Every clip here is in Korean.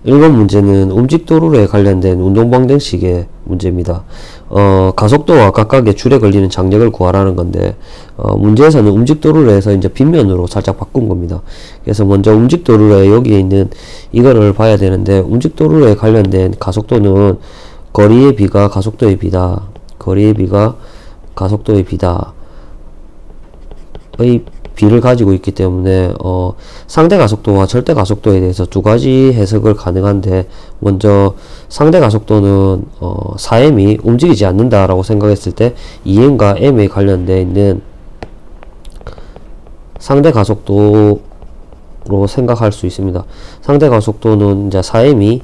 1번 문제는 움직도로에 관련된 운동방정식의 문제입니다. 가속도와 각각의 줄에 걸리는 장력을 구하라는 건데, 문제에서는 움직도로에서 이제 빗면으로 살짝 바꾼 겁니다. 그래서 먼저 움직도로에 여기에 있는 이거를 봐야 되는데, 움직도로에 관련된 가속도는 거리의 비가 가속도의 비다. 거리의 비가 가속도의 비다. 의 비를 가지고 있기 때문에 상대 가속도와 절대 가속도에 대해서 두 가지 해석을 가능한데, 먼저 상대 가속도는 4m이 움직이지 않는다라고 생각했을 때 2m과 m에 관련되어 있는 상대 가속도로 생각할 수 있습니다. 상대 가속도는 이제 4m이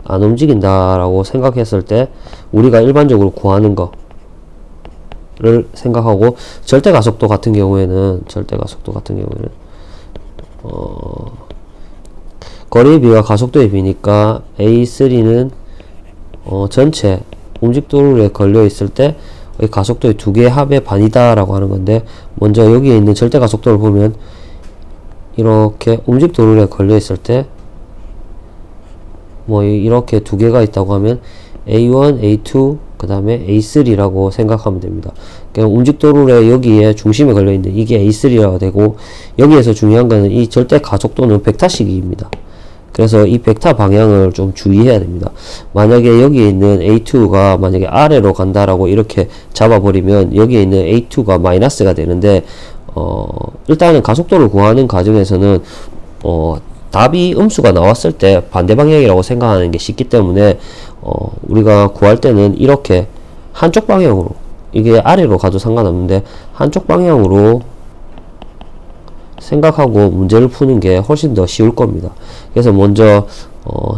안 움직인다라고 생각했을 때 우리가 일반적으로 구하는 거 를 생각하고, 절대 가속도 같은 경우에는 거리의 비가 가속도의 비니까 A3는 전체 움직도로에 걸려 있을 때 가속도의 두 개의 합의 반이다 라고 하는 건데, 먼저 여기에 있는 절대 가속도를 보면 이렇게 움직도로에 걸려 있을 때 뭐 이렇게 두 개가 있다고 하면 A1, A2, 그 다음에 A3라고 생각하면 됩니다. 그러니까 움직도로에 여기에 중심에 걸려있는 이게 A3라고 되고, 여기에서 중요한 거는 이 절대 가속도는 벡터식입니다. 그래서 이 벡터 방향을 좀 주의해야 됩니다. 만약에 여기에 있는 A2가 만약에 아래로 간다라고 이렇게 잡아버리면 여기에 있는 A2가 마이너스가 되는데, 일단은 가속도를 구하는 과정에서는 답이 음수가 나왔을 때 반대 방향이라고 생각하는 게 쉽기 때문에 우리가 구할 때는 이렇게 한쪽 방향으로, 이게 아래로 가도 상관없는데 한쪽 방향으로 생각하고 문제를 푸는 게 훨씬 더 쉬울 겁니다. 그래서 먼저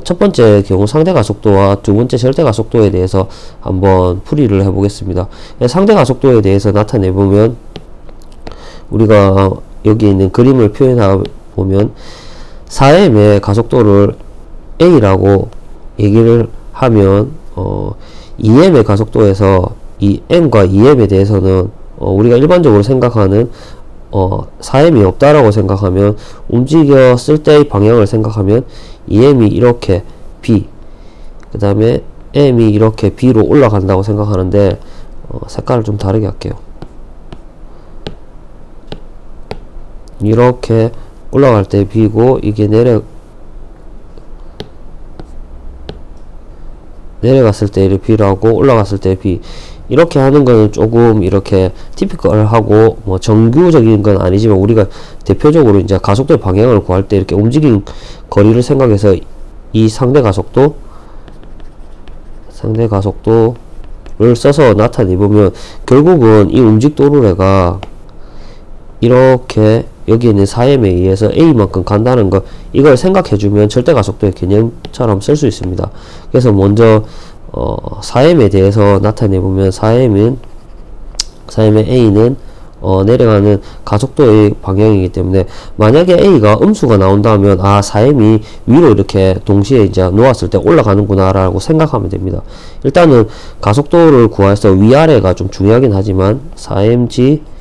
첫 번째 경우 상대 가속도와 두 번째 절대 가속도에 대해서 한번 풀이를 해 보겠습니다. 상대 가속도에 대해서 나타내 보면, 우리가 여기 있는 그림을 표현해 보면 4m의 가속도를 a라고 얘기를 하면 2m의 가속도에서 이 m과 2m에 대해서는 우리가 일반적으로 생각하는 4m이 없다라고 생각하면, 움직였을 때의 방향을 생각하면 2m이 이렇게 b, 그 다음에 m이 이렇게 b로 올라간다고 생각하는데, 색깔을 좀 다르게 할게요. 이렇게 올라갈 때 b고, 이게 내려갔을 때 b라고, 올라갔을 때 b. 이렇게 하는 거는 조금 이렇게 티피컬하고 뭐 정규적인 건 아니지만, 우리가 대표적으로 이제 가속도의 방향을 구할 때 이렇게 움직인 거리를 생각해서 이 상대 가속도를 써서 나타내 보면, 결국은 이 움직도로래가 이렇게 여기 있는 4m에 의해서 a만큼 간다는 거, 이걸 생각해주면 절대 가속도의 개념처럼 쓸 수 있습니다. 그래서 먼저 4m에 대해서 나타내보면, 4m의 a는 내려가는 가속도의 방향이기 때문에, 만약에 a가 음수가 나온다면 4m이 위로 이렇게 동시에 이제 놓았을 때 올라가는구나 라고 생각하면 됩니다. 일단은 가속도를 구해서 위아래가 좀 중요하긴 하지만 4mg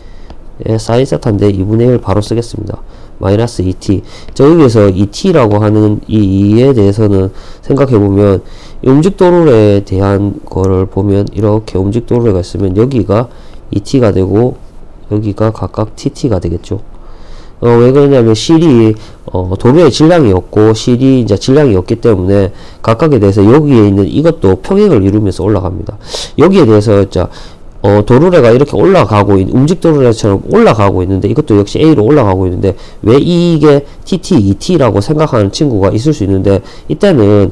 사인 세타인데 2분의 1 바로 쓰겠습니다. 마이너스 2t. 여기에서 2t라고 하는 이 2에 대해서는 생각해보면, 움직도로에 대한 거를 보면 이렇게 움직도로가 있으면 여기가 2t가 되고 여기가 각각 tt가 되겠죠. 왜 그러냐면 실이 도로의 질량이 없고 실이 이제 질량이 없기 때문에 각각에 대해서 여기에 있는 이것도 평행을 이루면서 올라갑니다. 여기에 대해서 자 도로래가 이렇게 올라가고 움직도로래처럼 올라가고 있는데, 이것도 역시 A로 올라가고 있는데 왜 이게 TT, ET라고 생각하는 친구가 있을 수 있는데, 이때는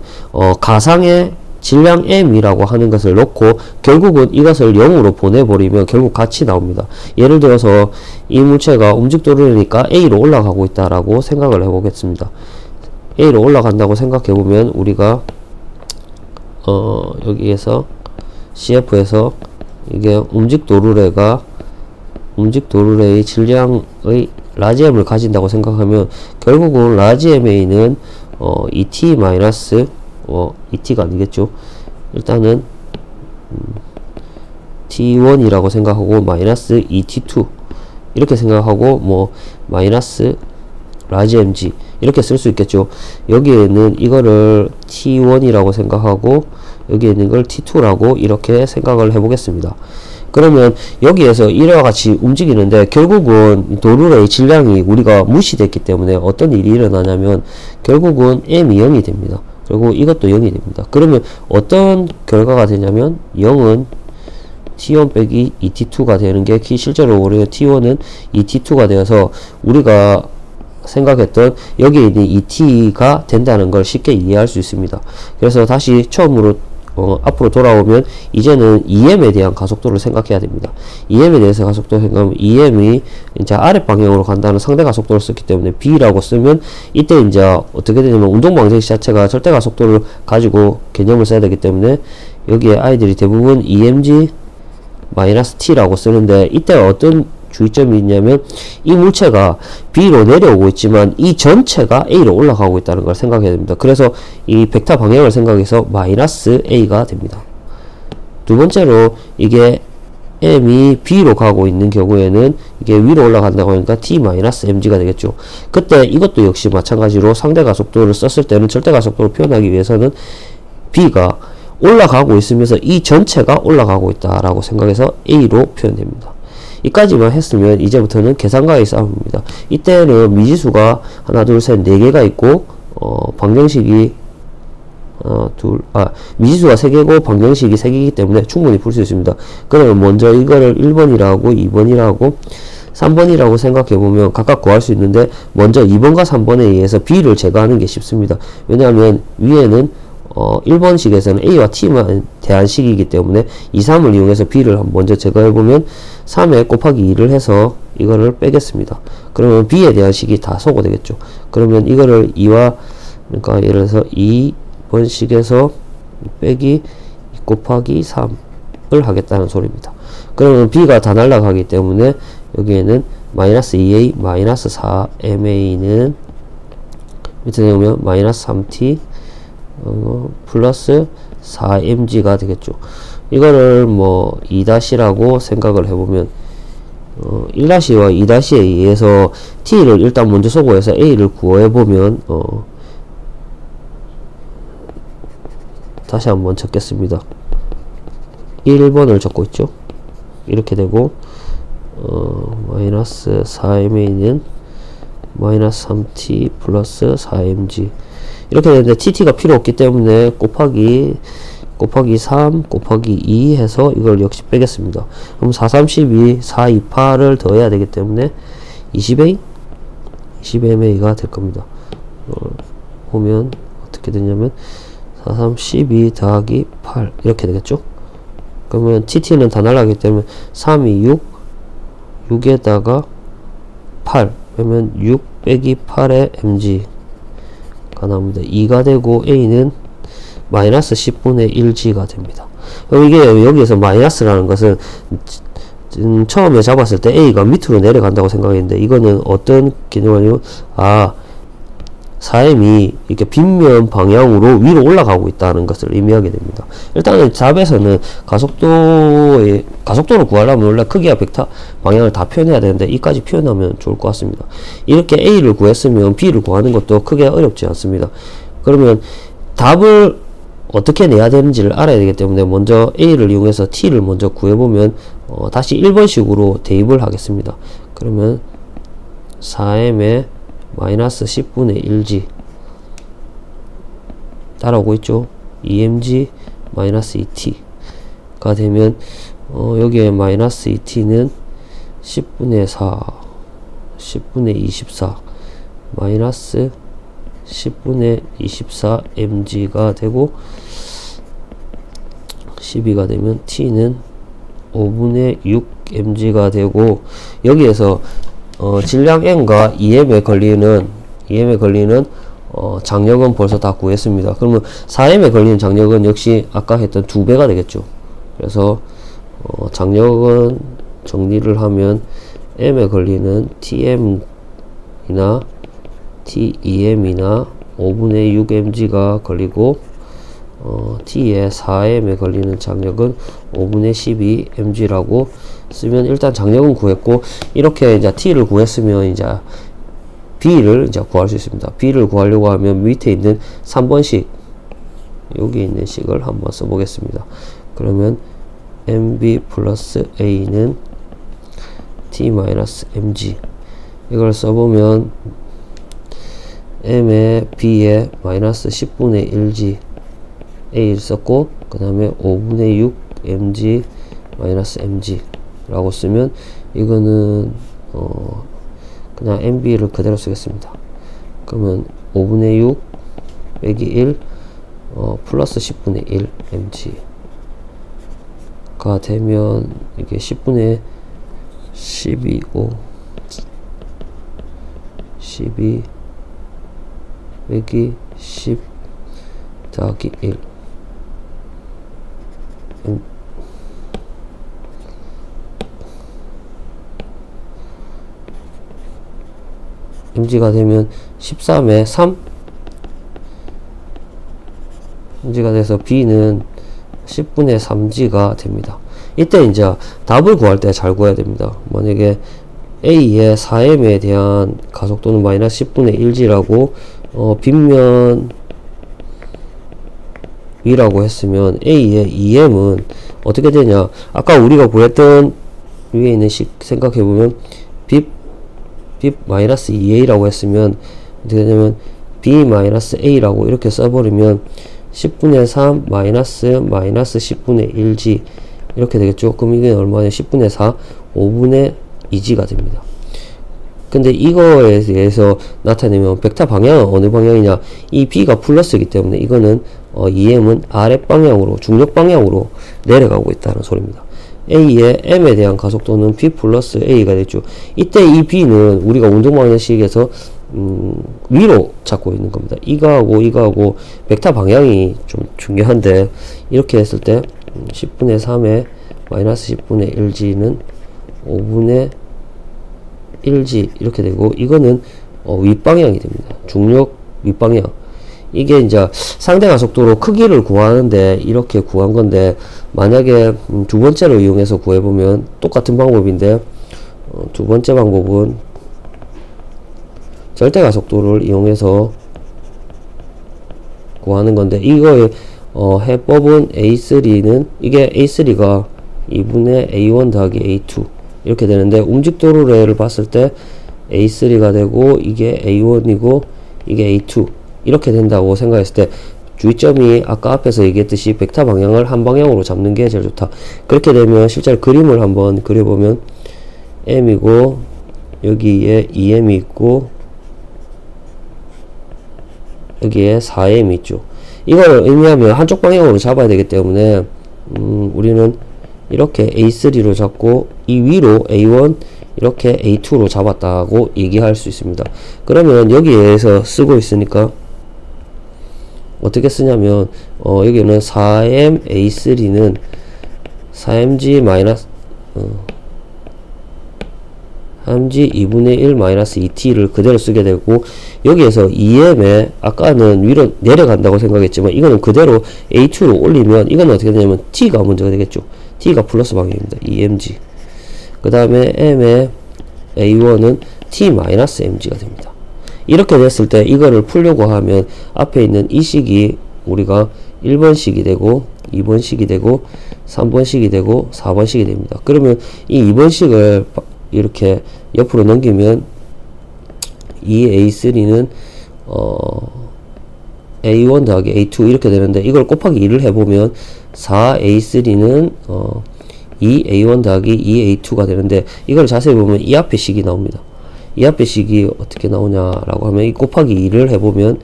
가상의 질량 M이라고 하는 것을 놓고 결국은 이것을 0으로 보내버리면 결국 같이 나옵니다. 예를 들어서 이 물체가 움직도로니까 A로 올라가고 있다라고 생각을 해보겠습니다. A로 올라간다고 생각해보면, 우리가 여기에서 CF에서 이게 움직도루래의 질량의 라지 m을 가진다고 생각하면, 결국은 라지 ma는 ET 마이너스 ET가 아니겠죠. 일단은 T1이라고 생각하고 마이너스 ET2 이렇게 생각하고, 뭐 마이너스 라지 mg 이렇게 쓸 수 있겠죠. 여기에는 이거를 t1이라고 생각하고 여기에 있는 걸 t2라고 이렇게 생각을 해보겠습니다. 그러면 여기에서 이와 같이 움직이는데 결국은 도르래의 질량이 우리가 무시됐기 때문에 어떤 일이 일어나냐면 결국은 m이 0이 됩니다. 그리고 이것도 0이 됩니다. 그러면 어떤 결과가 되냐면 0은 t1 빼기 2t2가 되는 게 실제로 우리가 t1은 2t2가 되어서 우리가 생각했던 여기에 있는 2t가 된다는 걸 쉽게 이해할 수 있습니다. 그래서 다시 처음으로 앞으로 돌아오면 이제는 EM에 대한 가속도를 생각해야 됩니다. EM에 대해서 가속도를 생각하면 EM이 이제 아래 방향으로 간다는 상대 가속도를 썼기 때문에 B라고 쓰면 이때 이제 어떻게 되냐면 운동 방정식 자체가 절대 가속도를 가지고 개념을 써야 되기 때문에 여기에 아이들이 대부분 EMG-T라고 쓰는데 이때 어떤 주의점이 있냐면 이 물체가 B로 내려오고 있지만 이 전체가 A로 올라가고 있다는 걸 생각해야 됩니다. 그래서 이 벡터 방향을 생각해서 마이너스 A가 됩니다. 두 번째로 이게 M이 B로 가고 있는 경우에는 이게 위로 올라간다고 하니까 T-MG가 되겠죠. 그때 이것도 역시 마찬가지로 상대 가속도를 썼을 때는 절대 가속도를 표현하기 위해서는 B가 올라가고 있으면서 이 전체가 올라가고 있다라고 생각해서 A로 표현됩니다. 이까지만 했으면 이제부터는 계산과의 싸움입니다. 이때는 미지수가 하나, 둘, 셋, 4개가 있고, 방정식이, 미지수가 3개고, 방정식이 3개이기 때문에 충분히 풀 수 있습니다. 그러면 먼저 이거를 1번이라고, 2번이라고, 3번이라고 생각해보면 각각 구할 수 있는데, 먼저 2번과 3번에 의해서 B를 제거하는 게 쉽습니다. 왜냐하면 위에는 1번식에서는 A와 T만 대한 식이기 때문에 2, 3을 이용해서 B를 먼저 제거해보면 3에 곱하기 2를 해서 이거를 빼겠습니다. 그러면 B에 대한 식이 다 소거되겠죠. 그러면 이거를 2와 그러니까 예를 들어서 2번식에서 빼기 2 곱하기 3을 하겠다는 소리입니다. 그러면 B가 다 날아가기 때문에 여기에는 마이너스 2A 마이너스 4MA는 밑에 보면 마이너스 3T 플러스 4mg가 되겠죠. 이거를 뭐 2-라고 생각을 해보면 1-와 2-에 의해서 t를 일단 먼저 소거해서 a를 구해보면 다시 한번 적겠습니다. 1번을 적고 있죠. 이렇게 되고 마이너스 4ma는 마이너스 3t 플러스 4mg 이렇게 되는데 tt가 필요 없기 때문에 곱하기 3 곱하기 2 해서 이걸 역시 빼겠습니다. 그럼 4, 3, 12, 4, 2, 8을 더해야 되기 때문에 20ma가 될 겁니다. 보면 어떻게 되냐면 4, 3, 12 더하기 8 이렇게 되겠죠. 그러면 tt는 다 날아가기 때문에 3, 2, 6 6에다가 8 그러면 6 빼기 8의 mg 나옵니다. 2가 되고 a는 마이너스 10분의 1g가 됩니다. 그럼 이게 여기에서 마이너스라는 것은 처음에 잡았을 때 a가 밑으로 내려간다고 생각했는데 이거는 어떤 개념이냐면 4m이 이렇게 빗면 방향으로 위로 올라가고 있다는 것을 의미하게 됩니다. 일단은 답에서는 가속도를 구하려면 원래 크기와 벡터 방향을 다 표현해야 되는데 이까지 표현하면 좋을 것 같습니다. 이렇게 a를 구했으면 b를 구하는 것도 크게 어렵지 않습니다. 그러면 답을 어떻게 내야 되는지를 알아야 되기 때문에 먼저 a를 이용해서 t를 먼저 구해보면 다시 1번식으로 대입을 하겠습니다. 그러면 4m에 마이너스 10분의 1g 따라오고 있죠. 2mg 마이너스 2t가 되면 여기에 마이너스 2t는 10분의 4 10분의 24 마이너스 10분의 24 mg가 되고 12가 되면 t는 5분의 6 mg가 되고 여기에서 질량 n과 EM에 걸리는 장력은 벌써 다 구했습니다. 그러면 4m에 걸리는 장력은 역시 아까 했던 2배가 되겠죠. 그래서 장력은 정리를 하면 m에 걸리는 TM이나 TEM이나 5분의 6mg가 걸리고 T에 4m에 걸리는 장력은 5분의 12mg라고 쓰면 일단 장력은 구했고 이렇게 이제 T를 구했으면 이제 b를 이제 구할 수 있습니다. b를 구하려고 하면 밑에 있는 3번식, 여기 있는 식을 한번 써보겠습니다. 그러면 mb 플러스 a는 t-mg, 이걸 써보면 m에 b에 마이너스 10분의 1g a를 썼고, 그 다음에 5분의 6 mg 마이너스 mg 라고 쓰면, 이거는 그냥 mb를 그대로 쓰겠습니다. 그러면 5분의 6 빼기 1 플러스 10분의 1 mg가 되면, 이게 10분의 12 5 12 빼기 10 더하기 1 mg가 되면 13에 3 mg가 돼서 b는 10분의 3g가 됩니다. 이때 이제 답을 구할 때 잘 구해야 됩니다. 만약에 a의 4m에 대한 가속도는 마이너스 10분의 1g라고 빗면 위라고 했으면 a의 2m은 어떻게 되냐, 아까 우리가 구했던 위에 있는 식 생각해보면 빗 마이너스 2a라고 했으면 어떻게 되냐면 b 마이너스 a라고 이렇게 써버리면 10분의 3 마이너스 10분의 1g 이렇게 되겠죠. 그럼 이게 얼마냐, 10분의 4 5분의 2g가 됩니다. 근데 이거에 대해서 나타내면 벡터 방향은 어느 방향이냐, 이 b가 플러스이기 때문에 이거는 EM은 아랫 방향으로, 중력 방향으로 내려가고 있다는 소리입니다. A의 M에 대한 가속도는 B 플러스 A가 됐죠. 이때 이 B는 우리가 운동방정식에서 위로 잡고 있는 겁니다. 이거하고 벡터 방향이 좀 중요한데, 이렇게 했을 때 10분의 3에 마이너스 10분의 1g는 5분의 1g 이렇게 되고, 이거는 윗방향이 됩니다. 중력 윗방향. 이게 이제 상대 가속도로 크기를 구하는데 이렇게 구한 건데, 만약에 두 번째로 이용해서 구해보면 똑같은 방법인데, 두 번째 방법은 절대 가속도를 이용해서 구하는 건데, 이거의 해법은 A3는, 이게 A3가 2분의 A1 더하기 A2 이렇게 되는데, 움직도로를 봤을 때 A3가 되고, 이게 A1이고 이게 A2 이렇게 된다고 생각했을 때, 주의점이 아까 앞에서 얘기했듯이 벡터 방향을 한 방향으로 잡는 게 제일 좋다. 그렇게 되면 실제로 그림을 한번 그려보면 M이고 여기에 2M이 있고 여기에 4M이 있죠. 이걸 의미하면 한쪽 방향으로 잡아야 되기 때문에 우리는 이렇게 A3로 잡고 이 위로 A1 이렇게 A2로 잡았다고 얘기할 수 있습니다. 그러면 여기에서 쓰고 있으니까 어떻게 쓰냐면 여기는 4M A3는 4mg 마이너스 3g 2분의 1 마이너스 2t를 그대로 쓰게 되고, 여기에서 2m에 아까는 위로 내려간다고 생각했지만 이거는 그대로 A2로 올리면 이거는 어떻게 되냐면 t가 문제가 되겠죠. t가 플러스 방향입니다. 2mg. 그 다음에 m의 A1은 t 마이너스 mg가 됩니다. 이렇게 됐을 때 이거를 풀려고 하면 앞에 있는 이 식이 우리가 1번식이 되고 2번식이 되고 3번식이 되고 4번식이 됩니다. 그러면 이 2번식을 이렇게 옆으로 넘기면 이 A3는 A1 더하기 A2 이렇게 되는데, 이걸 곱하기 2를 해보면 4A3는 2A1 더하기 2A2가 되는데, 이걸 자세히 보면 이 앞에 식이 나옵니다. 이 앞에 식이 어떻게 나오냐라고 하면 이 곱하기 2를 해보면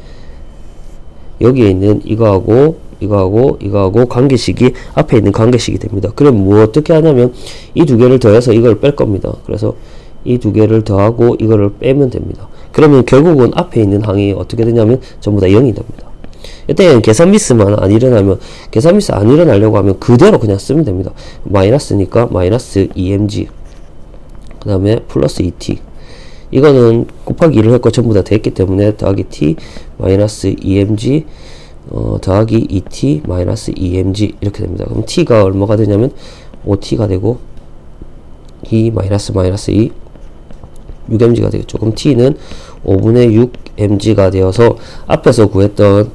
여기에 있는 이거하고 관계식이 앞에 있는 관계식이 됩니다. 그럼 뭐 어떻게 하냐면 이 두 개를 더해서 이걸 뺄 겁니다. 그래서 이 두 개를 더하고 이거를 빼면 됩니다. 그러면 결국은 앞에 있는 항이 어떻게 되냐면 전부 다 0이 됩니다. 이때는 계산 미스만 안 일어나면, 계산 미스 안 일어나려고 하면 그대로 그냥 쓰면 됩니다. 마이너스니까 마이너스 2mg 그 다음에 플러스 2t, 이거는 곱하기 2를 했고 전부 다 됐기 때문에 더하기 t 마이너스 2mg 더하기 2t 마이너스 2mg 이렇게 됩니다. 그럼 t가 얼마가 되냐면 5t가 되고 2 마이너스 2 6mg가 되겠죠. 그럼 t는 5분의 6mg가 되어서 앞에서 구했던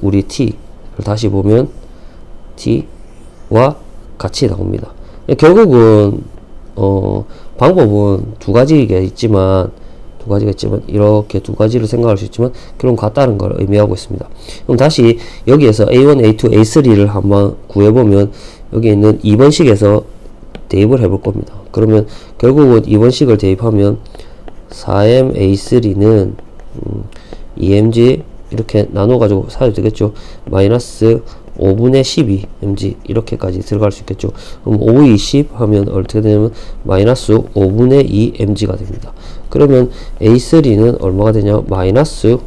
우리 t를 다시 보면 t와 같이 나옵니다. 결국은 방법은 두 가지가 있지만 이렇게 두 가지를 생각할 수 있지만 결국 같다는 걸 의미하고 있습니다. 그럼 다시 여기에서 A1, A2, A3를 한번 구해보면 여기 있는 2번식에서 대입을 해볼 겁니다. 그러면 결국은 2번식을 대입하면 4m A3는 2mg 이렇게 나눠가지고 사도 되겠죠. 마이너스 5분의 12mg 이렇게까지 들어갈 수 있겠죠. 그럼 5, 20 하면 어떻게 되냐면 마이너스 5분의 2mg가 됩니다. 그러면 A3는 얼마가 되냐? 마이너스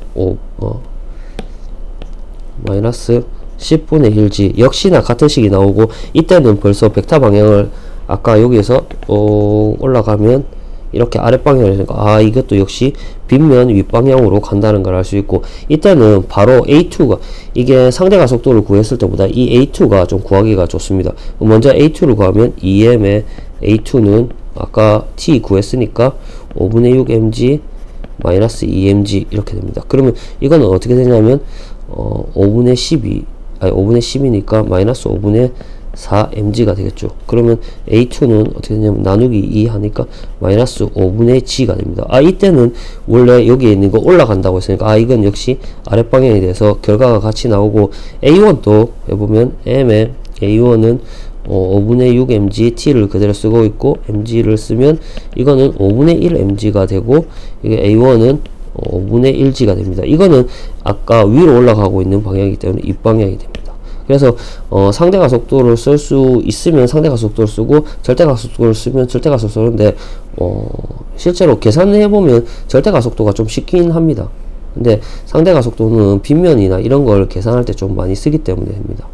10분의 1g 역시나 같은 식이 나오고 이때는 벌써 벡터 방향을 아까 여기에서 올라가면 이렇게 아랫방향이니까 이것도 역시 빗면 윗방향으로 간다는 걸 알 수 있고 이때는 바로 A2가 이게 상대 가속도를 구했을 때보다 이 A2가 좀 구하기가 좋습니다. 먼저 A2를 구하면 2m의 A2는 아까 T 구했으니까 5분의 6mg 마이너스 2mg 이렇게 됩니다. 그러면 이거는 어떻게 되냐면 5분의 10이니까 마이너스 5분의 4mg가 되겠죠. 그러면 A2는 어떻게 되냐면 나누기 2 하니까 마이너스 5분의 g가 됩니다. 이때는 원래 여기에 있는 거 올라간다고 했으니까 이건 역시 아랫방향이 돼서 결과가 같이 나오고 A1도 해보면 M의 A1은 5분의 6mg t를 그대로 쓰고 있고 mg를 쓰면 이거는 5분의 1mg가 되고 이게 A1은 5분의 1g가 됩니다. 이거는 아까 위로 올라가고 있는 방향이기 때문에 윗방향이 됩니다. 그래서 상대 가속도를 쓸 수 있으면 상대 가속도를 쓰고 절대 가속도를 쓰면 절대 가속도를 쓰는데 실제로 계산을 해보면 절대 가속도가 좀 쉽긴 합니다. 근데 상대 가속도는 빗면이나 이런 걸 계산할 때 좀 많이 쓰기 때문에 됩니다.